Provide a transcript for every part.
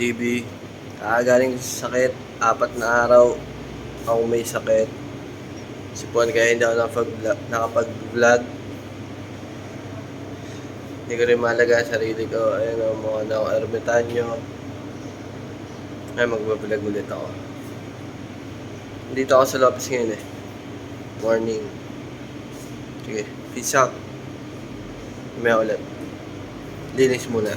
GB. Galing sa sakit. 4 na araw ako may sakit. Sipuan kaya hindi ako nakapag-vlog. Hindi ko rin malaga ang sarili ko. Ayun o, mukha na ako ermitanyo. Ay, magbablog ulit ako. Dito ako sa Lopez ngayon eh. Morning. Sige, peace out. May ulit. Linis muna.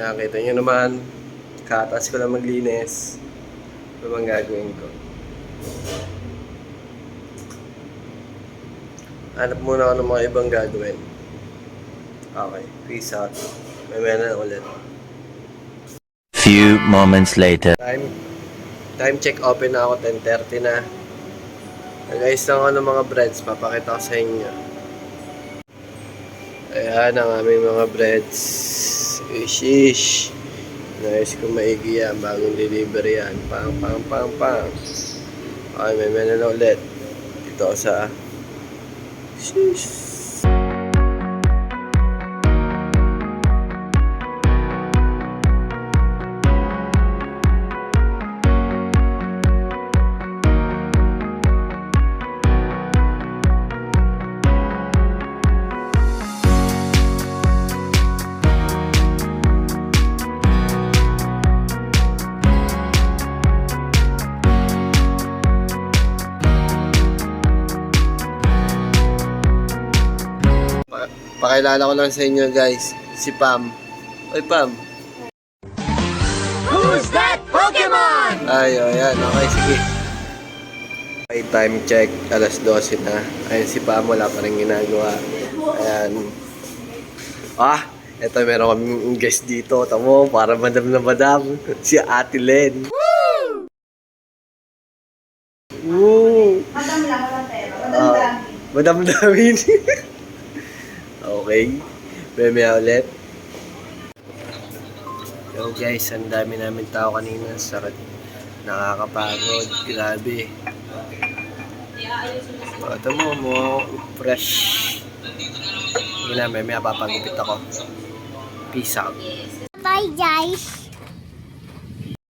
Yan, kita nyo naman, katas ko lang maglinis. Ito bang gagawin ko? Hanap muna ako ng mga ibang gagawin. Okay, peace out. May mena ulit. Few moments later. Time check, open na ako, 10:30 na. Nag-ayos lang ako ng mga breads, papakita ko sa inyo. Ayan ang aming mga breads. Ish. Nais ko maigi yan, bagong delivery yan. Pang. Okay, may mena na ulit. Dito ako sa Sheesh. Pakilala ko lang sa inyo guys, si Pam. Oy Pam. Who's that Pokemon? Ay, ayan, okay, sige. Okay, time check, alas 12 na. Ayun si Pam, wala pa rin ginagawa. Ayan. Eto meron kaming guest dito. Tamo, para madam na madam. Si Ate Len. Woo! Madam lang, wala pera. Madam Damin. Okay. Mamaya ulit. Yo guys, ang dami namin tao kanina. Sakit. Nakakapagod. Grabe. Ito mo, fresh. Yun na, mamaya papagupit ako. Peace out. Bye guys.